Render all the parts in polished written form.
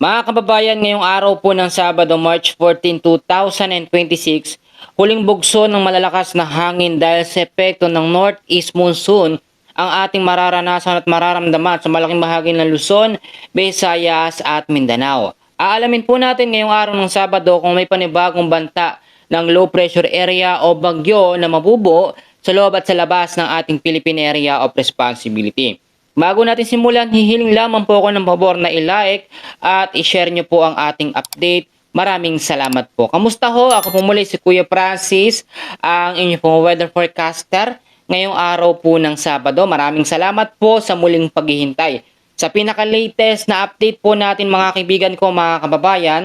Mga kababayan, ngayong araw po ng Sabado, March 14, 2026, huling bugso ng malalakas na hangin dahil sa epekto ng Northeast Monsoon ang ating mararanasan at mararamdaman sa malaking bahagi ng Luzon, Visayas at Mindanao. Aalamin po natin ngayong araw ng Sabado kung may panibagong banta ng low pressure area o bagyo na mabubuo sa loob at sa labas ng ating Philippine Area of Responsibility. Bago natin simulan, hihiling lamang po ako ng pabor na i-like at i-share nyo po ang ating update. Maraming salamat po. Kamusta ho? Ako po muli si Kuya Francis, ang inyong pong weather forecaster ngayong araw po ng Sabado. Maraming salamat po sa muling paghihintay. Sa pinaka-latest na update po natin mga kaibigan ko, mga kababayan,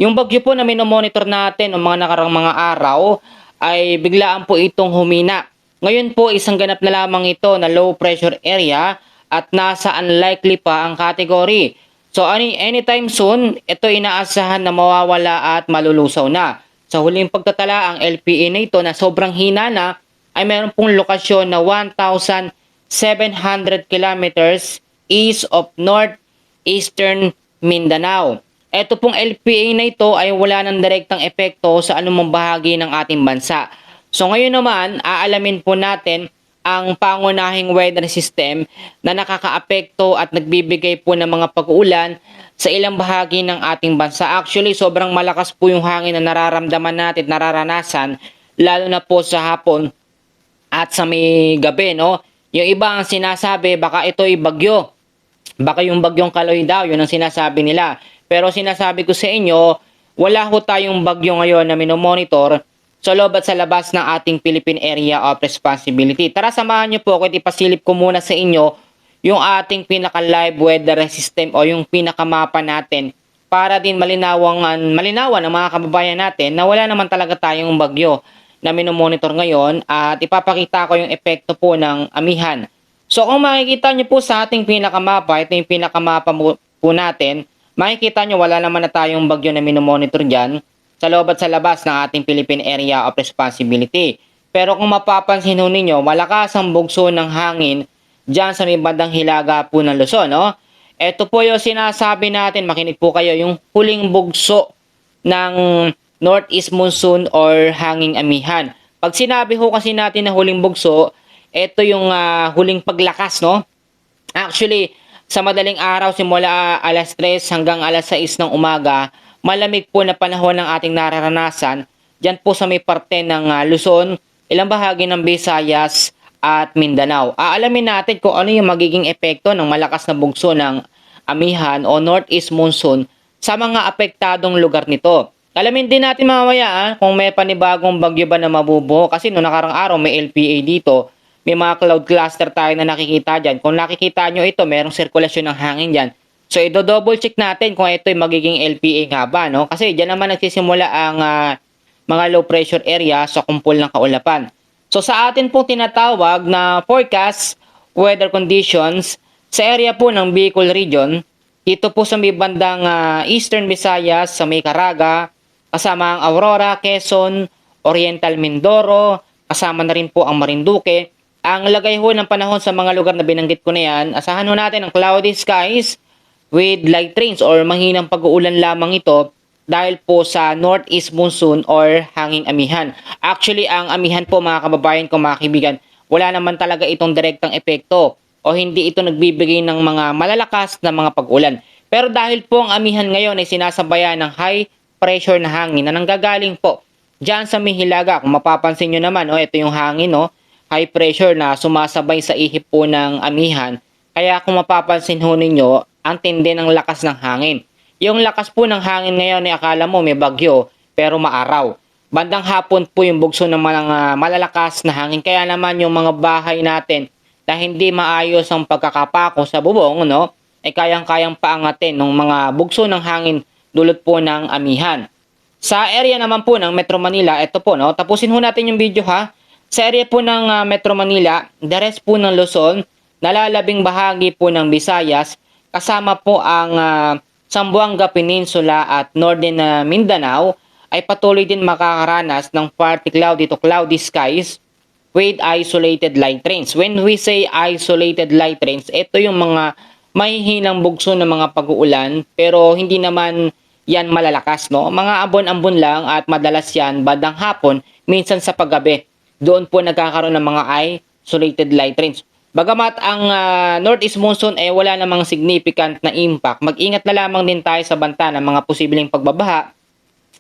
yung bagyo po na minomonitor natin ng mga nakarang mga araw ay biglaan po itong humina. Ngayon po isang ganap na lamang ito na low pressure area at nasa unlikely pa ang category. So anytime soon, ito inaasahan na mawawala at malulusaw na. Sa huling pagtatala, ang LPA na ito na sobrang hina na ay meron pong lokasyon na 1,700 kilometers east of northeastern Mindanao. Ito pong LPA na ito ay wala ng direktang epekto sa anumang bahagi ng ating bansa. So ngayon naman, aalamin po natin ang pangunahing weather system na nakakaapekto at nagbibigay po ng mga pag-uulan sa ilang bahagi ng ating bansa. Actually, sobrang malakas po yung hangin na nararamdaman natin, nararanasan, lalo na po sa hapon at sa may gabi, no? Yung iba ang sinasabi, baka ito'y bagyo. Baka yung bagyong Kaloy daw, yun ang sinasabi nila. Pero sinasabi ko sa inyo, wala ho tayong bagyo ngayon na minomonitor sa loob at sa labas ng ating Philippine Area of Responsibility. Tara, samahan nyo po, kahit ipasilip ko muna sa inyo yung ating pinaka-live weather system o yung pinakamapa natin para din malinawan ng mga kababayan natin na wala naman talaga tayong bagyo na minomonitor ngayon at ipapakita ko yung epekto po ng amihan. So kung makikita nyo po sa ating pinakamapa, ito yung pinakamapa po natin, makikita nyo wala naman na tayong bagyo na minomonitor dyan sa loob at sa labas ng ating Philippine Area of Responsibility. Pero kung mapapansin ho ninyo, malakas ang bugso ng hangin dyan sa may bandang hilaga po ng Luzon. No? Ito po yung sinasabi natin, makinig po kayo, yung huling bugso ng Northeast Monsoon or hanging amihan. Pag sinabi ho kasi natin na huling bugso, ito yung huling paglakas. No? Actually, sa madaling araw, simula alas 3 hanggang alas 6 ng umaga, malamig po na panahon ng ating nararanasan dyan po sa may parte ng Luzon, ilang bahagi ng Visayas at Mindanao. Aalamin natin kung ano yung magiging epekto ng malakas na bugso ng amihan o Northeast Monsoon sa mga apektadong lugar nito. Alamin din natin mamaya kung may panibagong bagyo ba na mabubuo kasi noong nakarang araw may LPA dito. May mga cloud cluster tayo na nakikita dyan. Kung nakikita nyo ito, merong sirkulasyon ng hangin dyan. So, i-double check natin kung ito'y magiging LPA nga ba, no? Kasi dyan naman nagsisimula ang mga low pressure area sa kumpol ng kaulapan. So, sa atin pong tinatawag na forecast weather conditions sa area po ng Bicol region, dito po sa may bandang Eastern Visayas, sa may Caraga, kasama ang Aurora, Quezon, Oriental Mindoro, kasama na rin po ang Marinduque. Ang lagay ho ng panahon sa mga lugar na binanggit ko na yan, asahan ho natin ang cloudy skies with light rains or mahinang pag-uulan lamang ito dahil po sa Northeast Monsoon or hanging amihan. Actually, ang amihan po mga kababayan ko, mga kaibigan, wala naman talaga itong direktang epekto o hindi ito nagbibigay ng mga malalakas na mga pag-ulan. Pero dahil po ang amihan ngayon ay sinasabayan ng high pressure na hangin na nanggagaling po dyan sa may hilaga. Kung mapapansin nyo naman, ito yung hangin, high pressure na sumasabay sa ihip po ng amihan. Kaya kung mapapansin ho ninyo, ang tindi ng lakas ng hangin. Yung lakas po ng hangin ngayon ay akala mo may bagyo pero maaraw. Bandang hapon po yung bugso ng mga malalakas na hangin. Kaya naman yung mga bahay natin na hindi maayos ang pagkakapako sa bubong, ay kayang-kayang paangatin ng mga bugso ng hangin dulot po ng amihan. Sa area naman po ng Metro Manila, ito po, tapusin ho natin yung video ha. Sa area po ng Metro Manila, the rest po ng Luzon, nalalabing bahagi po ng Visayas, kasama po ang Zamboanga Peninsula at Northern Mindanao ay patuloy din makakaranas ng partly cloudy to cloudy skies with isolated light rains. When we say isolated light rains, ito yung mga may hinang bugso ng mga pag-uulan pero hindi naman yan malalakas, no? Mga ambon-ambon lang at madalas yan bandang hapon, minsan sa paggabi. Doon po nagkakaroon ng mga isolated light rains. Bagamat ang northeast monsoon wala namang significant na impact, mag-ingat na lamang din tayo sa banta ng mga posibleng pagbabaha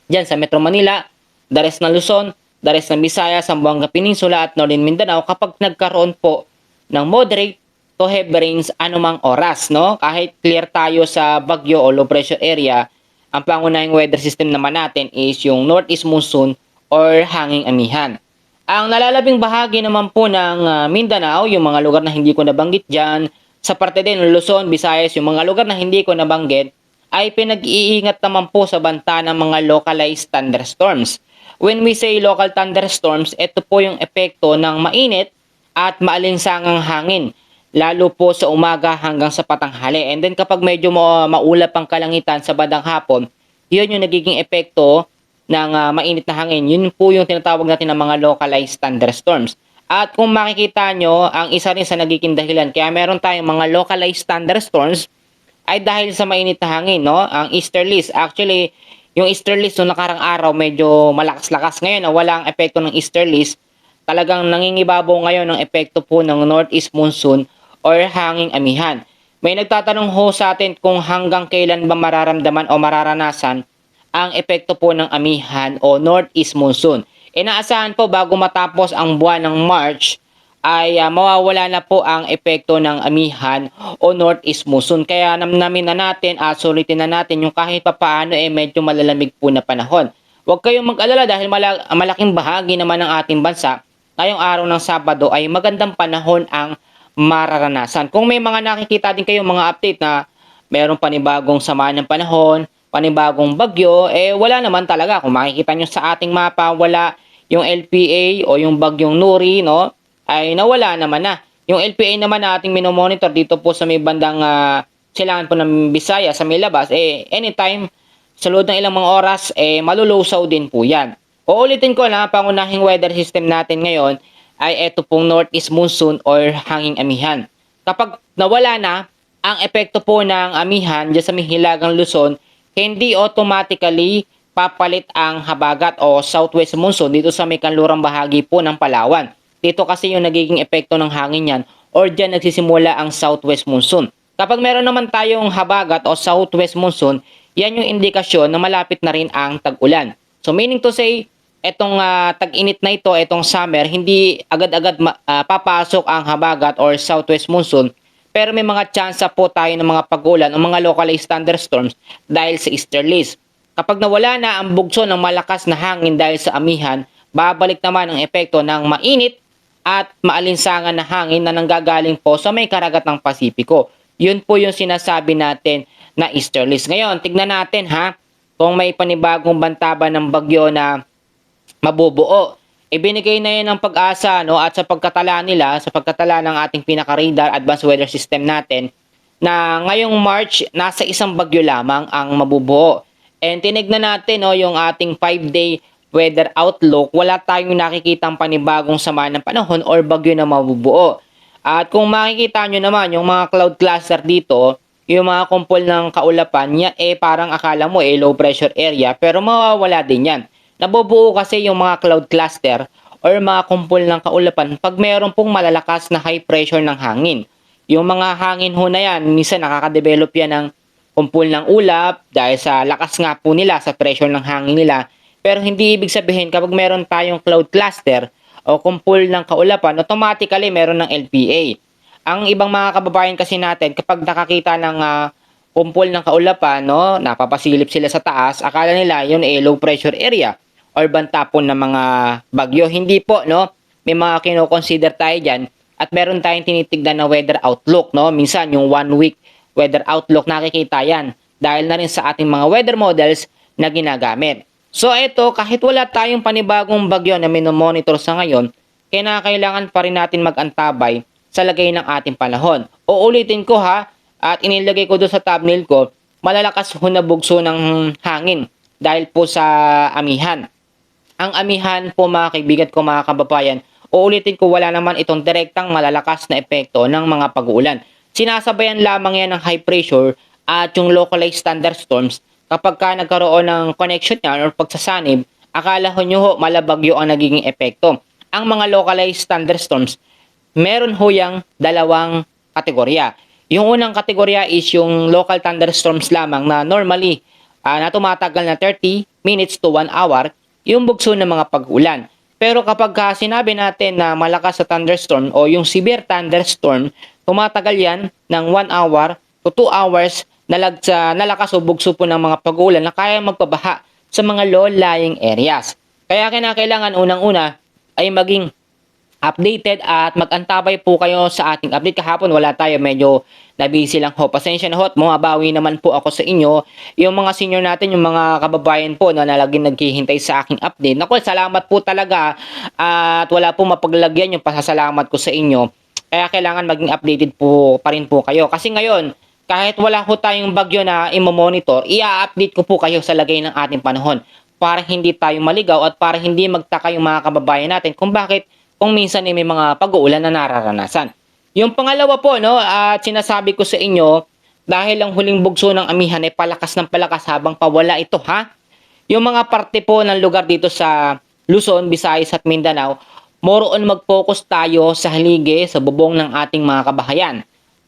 dyan sa Metro Manila, the rest ng Luzon, the rest ng Visayas, Zamboanga Peninsula at Northern Mindanao kapag nagkaroon po ng moderate to heavy rains anumang oras, no? Kahit clear tayo sa bagyo o low pressure area, ang pangunahing weather system naman natin is yung northeast monsoon or hanging amihan. Ang nalalabing bahagi naman po ng Mindanao, yung mga lugar na hindi ko nabanggit dyan, sa parte din ng Luzon, Visayas, yung mga lugar na hindi ko nabanggit, ay pinag-iingat naman po sa banta ng mga localized thunderstorms. When we say local thunderstorms, ito po yung epekto ng mainit at maalinsangang hangin, lalo po sa umaga hanggang sa patanghali. And then kapag medyo maulap ang kalangitan sa bandang hapon, yun yung nagiging epekto ng mainit na hangin. Yun po yung tinatawag natin ng mga localized thunderstorms. At kung makikita nyo, ang isa rin sa nagiging dahilan, kaya meron tayong mga localized thunderstorms, ay dahil sa mainit na hangin, no? Ang easterlies. Actually, yung easterlies noong nakarang araw, medyo malakas-lakas. Ngayon, na walang epekto ng easterlies, talagang nangingibabaw ngayon ng epekto po ng northeast monsoon or hanging amihan. May nagtatanong ho sa atin kung hanggang kailan ba mararamdaman o mararanasan ang epekto po ng amihan o northeast monsoon. Inaasahan po bago matapos ang buwan ng March ay mawawala na po ang epekto ng amihan o northeast monsoon. Kaya namnamin na natin at sulitin na natin yung kahit papaano medyo malalamig po na panahon. Huwag kayong mag-alala dahil malaking bahagi naman ng ating bansa ngayong araw ng Sabado ay magandang panahon ang mararanasan. Kung may mga nakikita din kayong mga update na mayroong panibagong sama ng panahon, panibagong bagyo, wala naman talaga. Kung makikita nyo sa ating mapa, wala yung LPA o yung bagyong Nuri, no? Ay nawala naman na. Yung LPA naman na ating minomonitor dito po sa may bandang silangan po ng Bisaya sa may labas, anytime sa loob ng ilang mga oras, malulusaw din po yan. Uulitin ko na, pangunahing weather system natin ngayon ay ito pong northeast monsoon or hanging amihan. Kapag nawala na ang epekto po ng amihan dyan sa may hilagang Luzon, hindi automatically papalit ang habagat o southwest monsoon dito sa may kanlurang bahagi po ng Palawan. Dito kasi yung nagiging epekto ng hangin yan or dyan nagsisimula ang southwest monsoon. Kapag meron naman tayong habagat o southwest monsoon, yan yung indikasyon na malapit na rin ang tag-ulan. So meaning to say, etong tag-init na ito, etong summer, hindi agad-agad papasok ang habagat or southwest monsoon. Pero may mga tsansa po tayo ng mga pag-ulan o mga localized thunderstorms dahil sa easterlies. Kapag nawala na ang bugso ng malakas na hangin dahil sa amihan, babalik naman ang epekto ng mainit at maalinsangan na hangin na nanggagaling po sa may karagat ng Pasipiko. Yun po yung sinasabi natin na easterlies. Ngayon, tignan natin kung may panibagong bantaba ng bagyo na mabubuo. Ibinigay na yan ng pag-asa at sa pagkatala nila, sa pagkatala ng ating pinaka-radar advanced weather system natin, na ngayong March, nasa isang bagyo lamang ang mabubuo. And tinignan natin yung ating 5-day weather outlook, wala tayong nakikitang panibagong sama ng panahon or bagyo na mabubuo. At kung makikita nyo naman, yung mga cloud cluster dito, yung mga kumpol ng kaulapan, yan parang akala mo low pressure area, pero mawawala din yan. Nabubuo kasi yung mga cloud cluster or mga kumpol ng kaulapan pag mayroon pong malalakas na high pressure ng hangin. Yung mga hangin ho na yan, minsan nakaka-develop yan ng kumpol ng ulap dahil sa lakas nga po nila, sa pressure ng hangin nila. Pero hindi ibig sabihin kapag meron tayong cloud cluster o kumpol ng kaulapan, automatically meron ng LPA. Ang ibang mga kababayan kasi natin, kapag nakakita ng kumpol ng kaulapan, napapasilip sila sa taas, akala nila yun low pressure area or banta po ng mga bagyo. Hindi po, may mga kino-consider tayo dyan at meron tayong tinitignan na weather outlook, minsan yung 1 week weather outlook, nakikita yan dahil na rin sa ating mga weather models na ginagamit. So ito, kahit wala tayong panibagong bagyo na minomonitor sa ngayon, kailangan pa rin natin mag-antabay sa lagay ng ating panahon. Uulitin ko at inilagay ko doon sa thumbnail ko, malalakas na bugso ng hangin dahil po sa amihan. Ang amihan po mga kaibigan ko, mga kababayan, uulitin ko, wala naman itong direktang malalakas na epekto ng mga pag-uulan. sinasabayan lamang yan ng high pressure at yung localized thunderstorms. Kapag ka nagkaroon ng connection yan or pagsasanib, akala nyo ho malabagyo ang nagiging epekto. Ang mga localized thunderstorms, meron ho yang dalawang kategorya. Yung unang kategorya is yung local thunderstorms lamang na normally na tumatagal na 30 minutes to 1 hour, yung bugso ng mga pag-ulan. Pero kapag sinabi natin na malakas sa thunderstorm o yung severe thunderstorm, tumatagal yan ng 1 hour to 2 hours nalakas o bugso po ng mga pag-ulan na kaya magpabaha sa mga low-lying areas. Kaya kinakailangan unang-una ay maging updated at mag-antabay po kayo sa ating update. Kahapon wala tayo, medyo nabisi lang ho. Pasensya na ho at mabawi naman po ako sa inyo. Yung mga senior natin, yung mga kababayan po na laging naghihintay sa aking update. Naku, salamat po talaga at wala po mapaglagyan yung pasasalamat ko sa inyo. Kaya kailangan maging updated po pa rin po kayo. Kasi ngayon, kahit wala ho tayong bagyo na i-monitor, i-update ko po kayo sa lagay ng ating panahon para hindi tayo maligaw at para hindi magtaka yung mga kababayan natin kung bakit kung minsan may mga pag-uulan na nararanasan. Yung pangalawa po, no, at sinasabi ko sa inyo, dahil ang huling bugso ng amihan ay palakas ng palakas habang pawala ito, ha? Yung mga parte po ng lugar dito sa Luzon, Visayas at Mindanao, more on mag-focus tayo sa haligi, sa bubong ng ating mga kabahayan.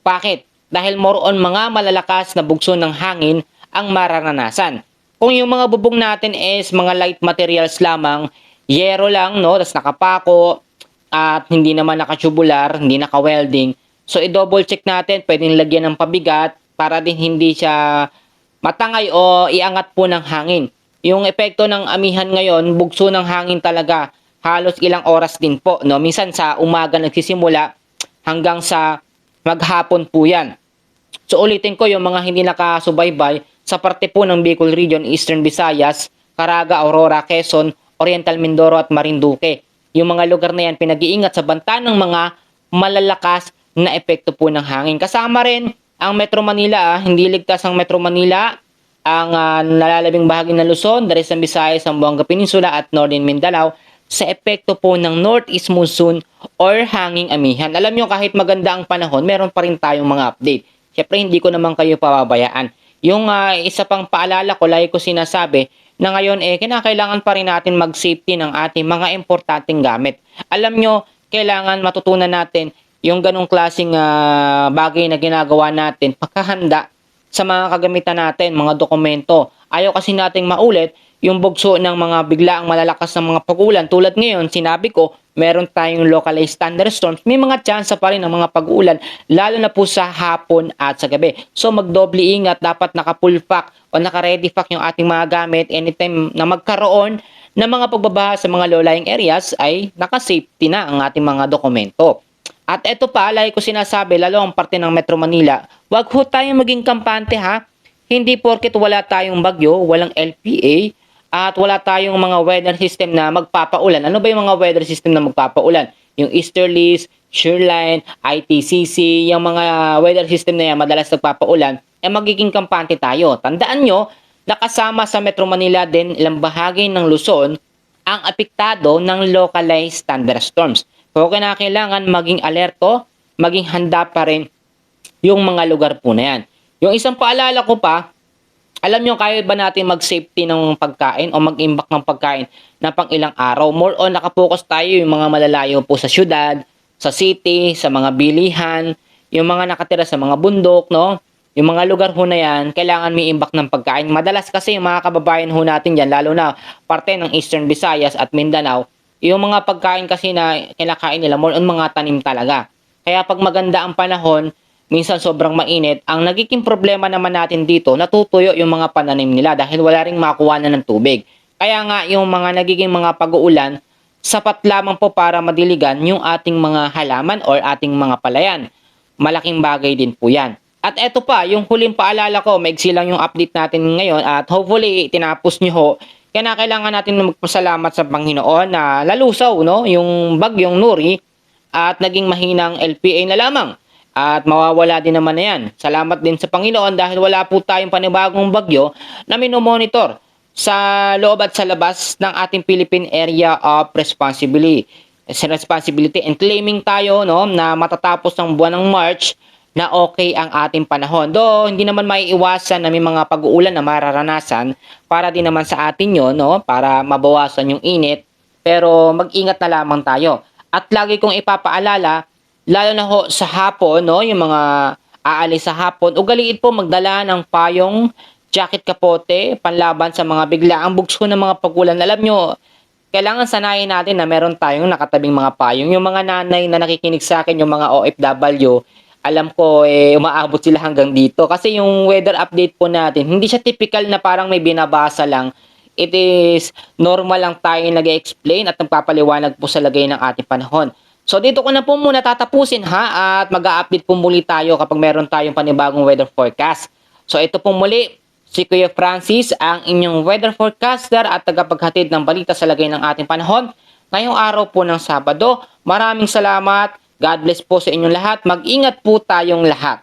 Bakit? Dahil more on mga malalakas na bugso ng hangin ang mararanasan. Kung yung mga bubong natin is mga light materials lamang, yero lang, no, tas nakapako, at hindi naman naka-tubular, hindi naka-welding. So, i-double check natin, pwedeng lagyan ng pabigat para din hindi siya matangay o iangat po ng hangin. Yung epekto ng amihan ngayon, bugso ng hangin talaga, halos ilang oras din po. No? Minsan sa umaga nagsisimula hanggang sa maghapon po yan. So, ulitin ko yung mga hindi nakasubaybay sa parte po ng Bicol Region, Eastern Visayas, Caraga, Aurora, Quezon, Oriental Mindoro at Marinduque. Yung mga lugar na yan pinag-iingat sa banta ng mga malalakas na epekto po ng hangin. Kasama rin ang Metro Manila, hindi ligtas ang Metro Manila, ang nalalabing bahagi ng Luzon, Dari sa Visayas, Zamboanga Peninsula at Northern Mindanao sa epekto po ng Northeast Monsoon or hanging amihan. Alam nyo, kahit maganda ang panahon, meron pa rin tayong mga update. Siyempre, hindi ko naman kayo pababayaan. Yung isa pang paalala ko, lagi ko sinasabi, na ngayon kinakailangan pa rin natin mag-safety ng ating mga importanteng gamit. Alam nyo, kailangan matutunan natin yung ganong klaseng bagay na ginagawa natin, pagkahanda sa mga kagamitan natin, mga dokumento. Ayaw kasi nating maulit yung bugso ng mga biglaang malalakas ng mga pag-ulan. Tulad ngayon, sinabi ko, meron tayong localized thunderstorms. May mga tsansa pa rin ng mga pag-ulan, lalo na po sa hapon at sa gabi. So magdoble ingat, dapat naka-full pack o naka-ready pack yung ating mga gamit anytime na magkaroon ng mga pagbabaha sa mga low-lying areas ay naka-safety na ang ating mga dokumento. At eto pa, lagi ko sinasabi, lalo ang parte ng Metro Manila, wag ho tayong maging kampante, ha. Hindi porket wala tayong bagyo, walang LPA, at wala tayong mga weather system na magpapaulan. Ano ba yung mga weather system na magpapaulan? Yung Easterlies, Shoreline, ITCC, yung mga weather system na yan madalas nagpapaulan, magiging kampante tayo. Tandaan nyo, nakasama sa Metro Manila din ilang bahagi ng Luzon ang apektado ng localized thunderstorms. So, kailangan maging alerto, maging handa pa rin yung mga lugar po na yan. Yung isang paalala ko pa, alam nyo, kaya ba natin mag-safety ng pagkain o mag-imbak ng pagkain na pang ilang araw? More on nakapokus tayo yung mga malalayo po sa syudad, sa city, sa mga bilihan, yung mga nakatira sa mga bundok, no? Yung mga lugar ho na yan, kailangan may imbak ng pagkain. Madalas kasi yung mga kababayan ho natin dyan, lalo na parte ng Eastern Visayas at Mindanao, yung mga pagkain kasi na kinakain nila, more on mga tanim talaga. Kaya pag maganda ang panahon, minsan sobrang mainit, ang nagiging problema naman natin dito, natutuyo yung mga pananim nila dahil wala ring makuha na ng tubig. Kaya nga yung mga nagiging mga pag-uulan, sapat lamang po para madiligan yung ating mga halaman or ating mga palayan. Malaking bagay din po yan. At eto pa, yung huling paalala ko, maigsi lang yung update natin ngayon at hopefully tinapos nyo ho. Kaya kailangan natin magpasalamat sa Panginoon na lalusaw, no? Yung bagyong Nuri at naging mahinang LPA na lamang. At mawawala din naman na yan. Salamat din sa Panginoon dahil wala po tayong panibagong bagyo na minomonitor sa loob at sa labas ng ating Philippine Area of Responsibility and claiming tayo, no, na matatapos ng buwan ng March na okay ang ating panahon. Though hindi naman maiiwasan na may mga pag-uulan na mararanasan para din naman sa atin 'yon, 'no, para mabawasan yung init, pero mag-ingat na lamang tayo. At lagi kong ipapaalala, lalo na ho sa hapon, 'no, yung mga aalis sa hapon, ugaliin po magdala ng payong, jacket kapote, panlaban sa mga biglaang bugso ng mga pag-ulan. Alam nyo, kailangan sanayin natin na meron tayong nakatabing mga payong. Yung mga nanay na nakikinig sa akin, yung mga OFW, alam ko, umaabot sila hanggang dito. Kasi yung weather update po natin, hindi siya typical na parang may binabasa lang. It is normal lang tayo nag-explain at nagpapaliwanag po sa lagay ng ating panahon. So dito ko na po muna tatapusin ha, at mag-a-update po muli tayo kapag meron tayong panibagong weather forecast. So ito po muli, si Kuya Francis, ang inyong weather forecaster at tagapaghatid ng balita sa lagay ng ating panahon ngayong araw po ng Sabado. Maraming salamat. God bless po sa inyong lahat. Mag-ingat po tayong lahat.